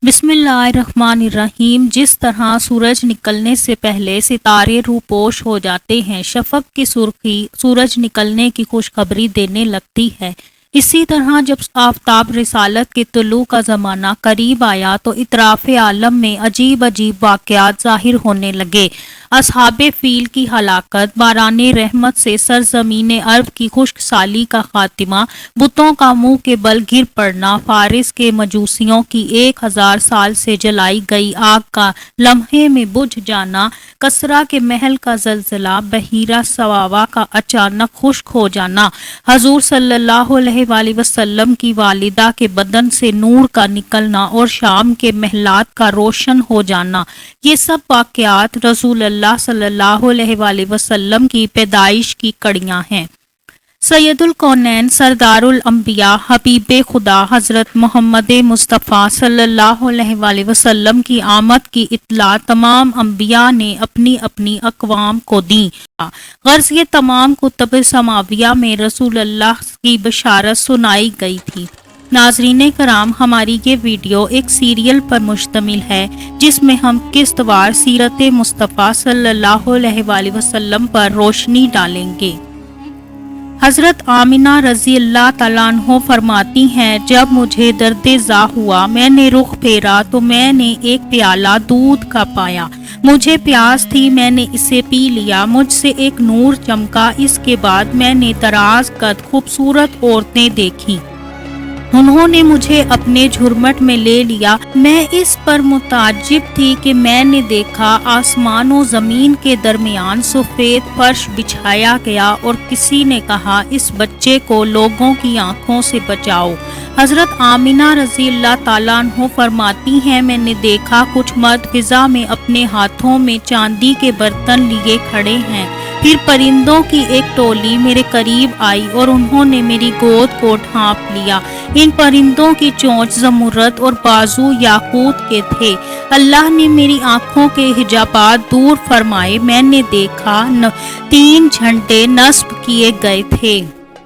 بسم اللہ الرحمن الرحیم۔ جس طرح سورج نکلنے سے پہلے ستارے روپوش ہو جاتے ہیں، شفق کی سرخی سورج نکلنے کی خوشخبری دینے لگتی ہے، اسی طرح جب آفتاب رسالت کے طلوع کا زمانہ قریب آیا تو اطراف عالم میں عجیب عجیب واقعات ظاہر ہونے لگے۔ اصحاب فیل کی ہلاکت، باران رحمت سے سرزمین عرب کی خشک سالی کا خاتمہ، بتوں کا منہ کے بل گر پڑنا، فارس کے مجوسیوں کی 1000 سال سے جلائی گئی آگ کا لمحے میں بجھ جانا، کسرا کے محل کا زلزلہ، بحیرہ سواوا کا اچانک خشک ہو جانا، حضور صلی اللہ علیہ وآلہ وسلم کی والدہ کے بدن سے نور کا نکلنا اور شام کے محلات کا روشن ہو جانا، یہ سب واقعات رسول اللہ صلی اللہ علیہ وآلہ وسلم کی پیدائش کی کڑیاں ہیں۔ سید الکونین، سردار الانبیاء، حبیب خدا حضرت محمد مصطفیٰ صلی اللہ علیہ وآلہ وسلم کی آمد کی اطلاع تمام انبیاء نے اپنی اپنی اقوام کو دی۔ غرض یہ تمام کتب سماویہ میں رسول اللہ کی بشارت سنائی گئی تھی۔ ناظرین کرام، ہماری یہ ویڈیو ایک سیریل پر مشتمل ہے جس میں ہم قسط وار سیرت مصطفیٰ صلی اللہ علیہ وآلہ وسلم پر روشنی ڈالیں گے۔ حضرت آمنہ رضی اللہ تعالیٰ عنہ فرماتی ہیں، جب مجھے درد زا ہوا، میں نے رخ پھیرا تو میں نے ایک پیالہ دودھ کا پایا۔ مجھے پیاس تھی، میں نے اسے پی لیا، مجھ سے ایک نور چمکا۔ اس کے بعد میں نے دراز قد خوبصورت عورتیں دیکھیں، انہوں نے مجھے اپنے جھرمٹ میں لے لیا۔ میں اس پر متعجب تھی کہ میں نے دیکھا آسمان و زمین کے درمیان سفید فرش بچھایا گیا اور کسی نے کہا، اس بچے کو لوگوں کی آنکھوں سے بچاؤ۔ حضرت آمنہ رضی اللہ تعالیٰ عنہ فرماتی ہیں، میں نے دیکھا کچھ مرد فضا میں اپنے ہاتھوں میں چاندی کے برتن لیے کھڑے ہیں۔ پھر پرندوں کی ایک ٹولی میرے قریب آئی اور انہوں نے میری گود کو ڈھانپ لیا۔ ان پرندوں کی چونچ زمرد اور بازو یاقوت کے تھے۔ اللہ نے میری آنکھوں کے حجابات دور فرمائے۔ میں نے دیکھا 3 جھنڈے نصب کیے گئے تھے،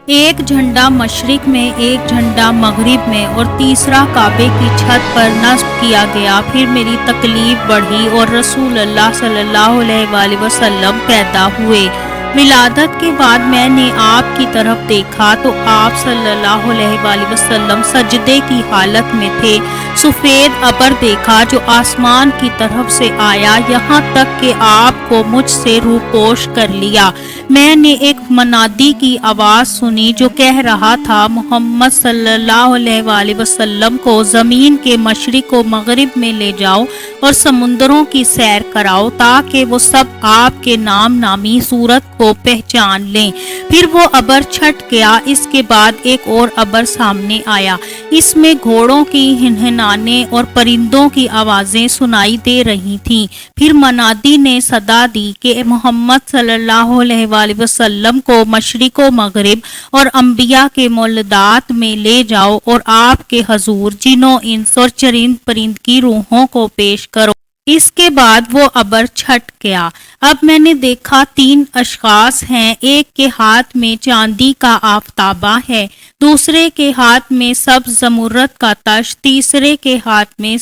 ایک جھنڈا مشرق میں، ایک جھنڈا مغرب میں اور تیسرا کعبے کی چھت پر نصب کیا گیا۔ پھر میری تکلیف بڑھی اور رسول اللہ صلی اللہ علیہ وآلہ وسلم پیدا ہوئے۔ ولادت کے بعد میں نے آپ کی طرف دیکھا تو آپ صلی اللہ علیہ وآلہ وسلم سجدے کی حالت میں تھے۔ سفید ابر دیکھا جو آسمان کی طرف سے آیا، یہاں تک کہ آپ کو مجھ سے روپوش کر لیا۔ میں نے ایک منادی کی آواز سنی جو کہہ رہا تھا، محمد صلی اللہ علیہ وآلہ وسلم کو زمین کے مشرق و مغرب میں لے جاؤ اور سمندروں کی سیر کراؤ تاکہ وہ سب آپ کے نام نامی صورت کو پہچان لیں۔ پھر وہ ابر چھٹ گیا۔ اس کے بعد ایک اور ابر سامنے آیا، اس میں گھوڑوں کی ہنہنانے اور پرندوں کی آوازیں سنائی دے رہی تھیں۔ پھر منادی نے صدا دی کہ محمد صلی اللہ علیہ وآلہ وسلم کو مشرق و مغرب اور انبیاء کے مولدات میں لے جاؤ اور آپ کے حضور جنوں انس اور چرند پرند کی روحوں کو پیش کرو۔ اس کے بعد وہ ابر چھٹ گیا۔ اب میں نے دیکھا 3 اشخاص ہیں، ایک کے ہاتھ میں چاندی کا آفتابہ ہے، دوسرے کے ہاتھ میں سبز زمرد کا تش، تیسرے کے ہاتھ میں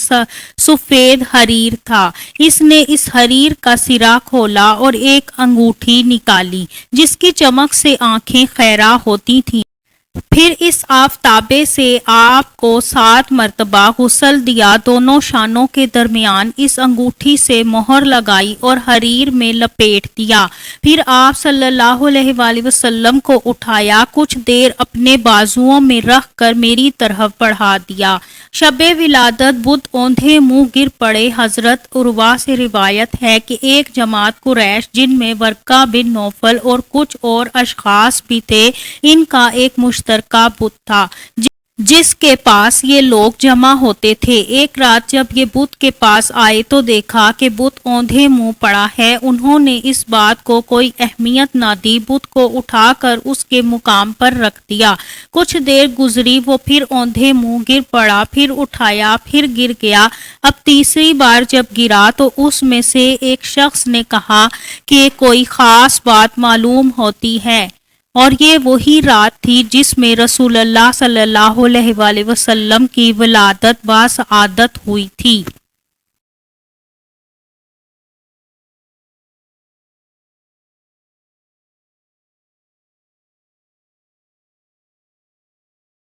سفید حریر تھا۔ اس نے اس حریر کا سرا کھولا اور ایک انگوٹھی نکالی جس کی چمک سے آنکھیں خیرہ ہوتی تھیں۔ پھر اس آفتابے سے آپ کو 7 مرتبہ غسل دیا، دونوں شانوں کے درمیان اس انگوٹھی سے مہر لگائی اور حریر میں لپیٹ دیا۔ پھر آپ صلی اللہ علیہ وآلہ وسلم کو اٹھایا، کچھ دیر اپنے بازوؤں میں رکھ کر میری طرف بڑھا دیا۔ شب ولادت بدھ اوندھے منہ گر پڑے۔ حضرت عروہ سے روایت ہے کہ ایک جماعت قریش جن میں ورقہ بن نوفل اور کچھ اور اشخاص بھی تھے، ان کا ایک مشترکہ بت تھا جس کے پاس یہ لوگ جمع ہوتے تھے۔ ایک رات جب یہ بت کے پاس آئے تو دیکھا کہ بت اوندھے منہ پڑا ہے۔ انہوں نے اس بات کو کوئی اہمیت نہ دی، بت کو اٹھا کر اس کے مقام پر رکھ دیا۔ کچھ دیر گزری، وہ پھر اوندھے منہ گر پڑا، پھر اٹھایا، پھر گر گیا۔ اب تیسری بار جب گرا تو اس میں سے ایک شخص نے کہا کہ کوئی خاص بات معلوم ہوتی ہے۔ اور یہ وہی رات تھی جس میں رسول اللہ صلی اللہ علیہ وآلہ وسلم کی ولادت و سعادت ہوئی تھی۔